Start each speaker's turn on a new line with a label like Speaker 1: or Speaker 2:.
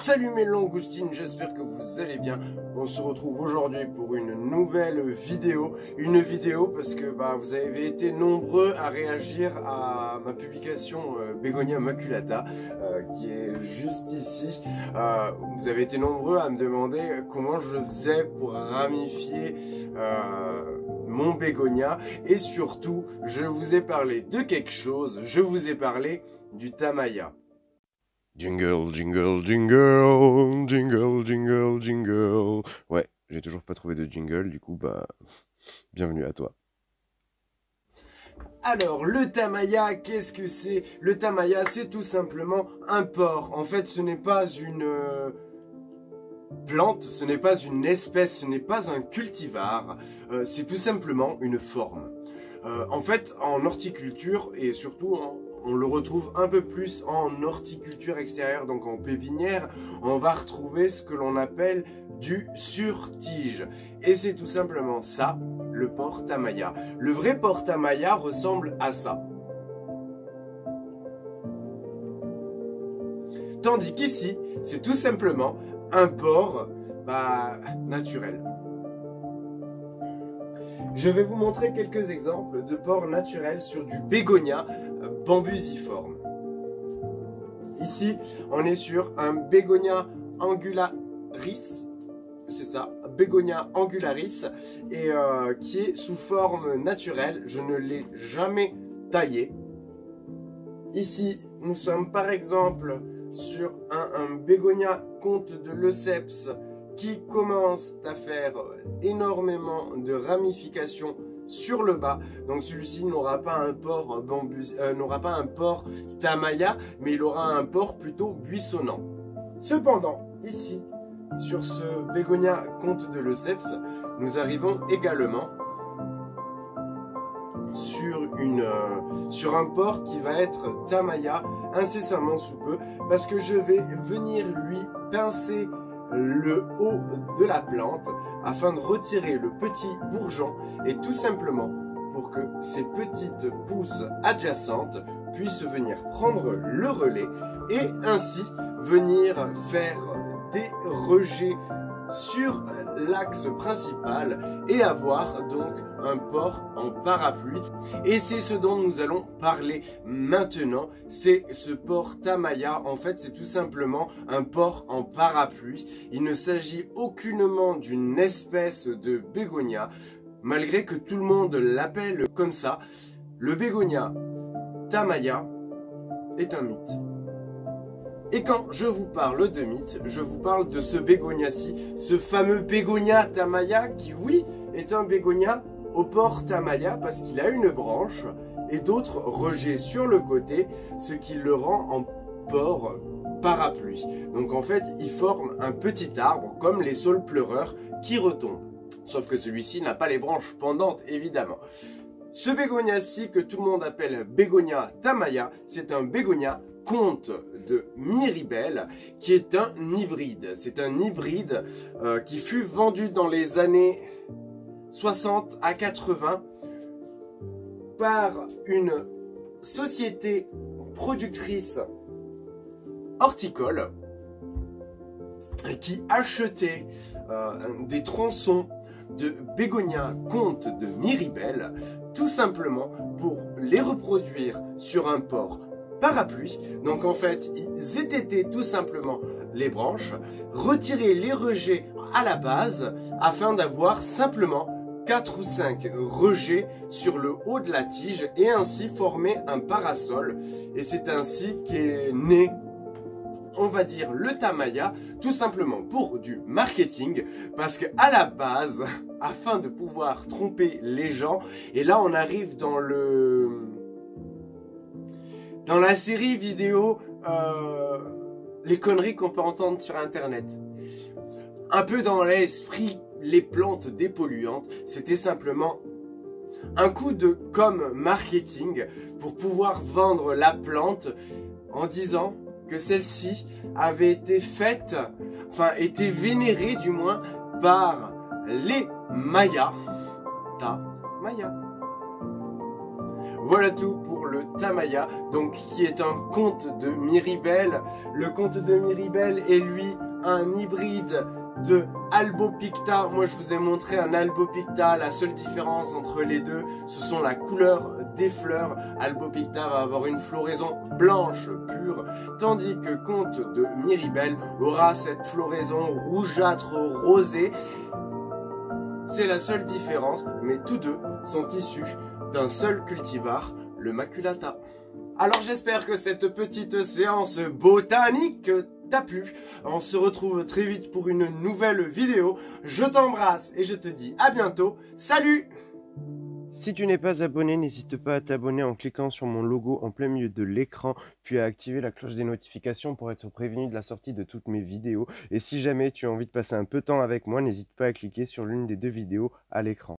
Speaker 1: Salut mes langoustines, j'espère que vous allez bien. On se retrouve aujourd'hui pour une nouvelle vidéo. Une vidéo parce que vous avez été nombreux à réagir à ma publication Bégonia maculata qui est juste ici. Vous avez été nombreux à me demander comment je faisais pour ramifier mon bégonia. Et surtout, je vous ai parlé de quelque chose. Je vous ai parlé du tamaya. Jingle, jingle, jingle, jingle, jingle, jingle. Ouais, j'ai toujours pas trouvé de jingle, du coup, bienvenue à toi. Alors, le tamaya, qu'est-ce que c'est? Le tamaya, c'est tout simplement un porc. En fait, ce n'est pas une plante, ce n'est pas une espèce, ce n'est pas un cultivar. C'est tout simplement une forme. En fait, en horticulture et surtout on le retrouve un peu plus en horticulture extérieure, donc en pépinière, on va retrouver ce que l'on appelle du sur-tige. Et c'est tout simplement ça, le porc tamaya. Le vrai porc tamaya ressemble à ça. Tandis qu'ici, c'est tout simplement un porc naturel. Je vais vous montrer quelques exemples de porcs naturels sur du bégonia bambusiforme. Ici, on est sur un bégonia angularis, c'est ça, bégonia angularis, et qui est sous forme naturelle. Je ne l'ai jamais taillé. Ici, nous sommes par exemple sur un bégonia comte de Lesseps qui commence à faire énormément de ramifications sur le bas. Donc celui-ci n'aura pas un port n'aura pas un port tamaya, mais il aura un port plutôt buissonnant. Cependant, ici, sur ce bégonia comte de Lesseps, nous arrivons également sur un port qui va être tamaya incessamment sous peu, parce que je vais venir lui pincer le haut de la plante afin de retirer le petit bourgeon et tout simplement pour que ces petites pousses adjacentes puissent venir prendre le relais et ainsi venir faire des rejets sur l'axe principal et avoir donc un porc en parapluie. Et c'est ce dont nous allons parler maintenant, c'est ce porc tamaya. En fait, c'est tout simplement un porc en parapluie. Il ne s'agit aucunement d'une espèce de bégonia, malgré que tout le monde l'appelle comme ça. Le bégonia tamaya est un mythe. Et quand je vous parle de mythe, je vous parle de ce bégonia-ci, ce fameux bégonia tamaya qui, oui, est un bégonia au porc tamaya parce qu'il a une branche et d'autres rejets sur le côté, ce qui le rend en porc parapluie. Donc en fait, il forme un petit arbre comme les saules pleureurs qui retombent. Sauf que celui-ci n'a pas les branches pendantes, évidemment. Ce bégonia-ci que tout le monde appelle bégonia tamaya, c'est un bégonia comte de Miribel, qui est un hybride. C'est un hybride qui fut vendu dans les années 60 à 80 par une société productrice horticole qui achetait des tronçons de bégonia comte de Miribel tout simplement pour les reproduire sur un porc parapluie. Donc en fait, ils étaient tout simplement les branches, retirer les rejets à la base afin d'avoir simplement 4 ou 5 rejets sur le haut de la tige et ainsi former un parasol. Et c'est ainsi qu'est né, on va dire, le tamaya, tout simplement pour du marketing, parce que à la base, afin de pouvoir tromper les gens, et là on arrive dans la série vidéo les conneries qu'on peut entendre sur internet. Un peu dans l'esprit les plantes dépolluantes, c'était simplement un coup de marketing pour pouvoir vendre la plante en disant que celle-ci avait été faite, été vénérée du moins par les Mayas. Voilà tout pour le Tamaya, donc qui est un conte de Miribel. Le conte de Miribel est lui un hybride de Albopicta. Moi je vous ai montré un Albopicta, la seule différence entre les deux ce sont la couleur des fleurs. Albopicta va avoir une floraison blanche pure, tandis que Conte de Miribel aura cette floraison rougeâtre rosée. C'est la seule différence, mais tous deux sont issus d'un seul cultivar, le Maculata. Alors j'espère que cette petite séance botanique t'a plu. On se retrouve très vite pour une nouvelle vidéo. Je t'embrasse et je te dis à bientôt. Salut! Si tu n'es pas abonné, n'hésite pas à t'abonner en cliquant sur mon logo en plein milieu de l'écran, puis à activer la cloche des notifications pour être prévenu de la sortie de toutes mes vidéos. Et si jamais tu as envie de passer un peu de temps avec moi, n'hésite pas à cliquer sur l'une des deux vidéos à l'écran.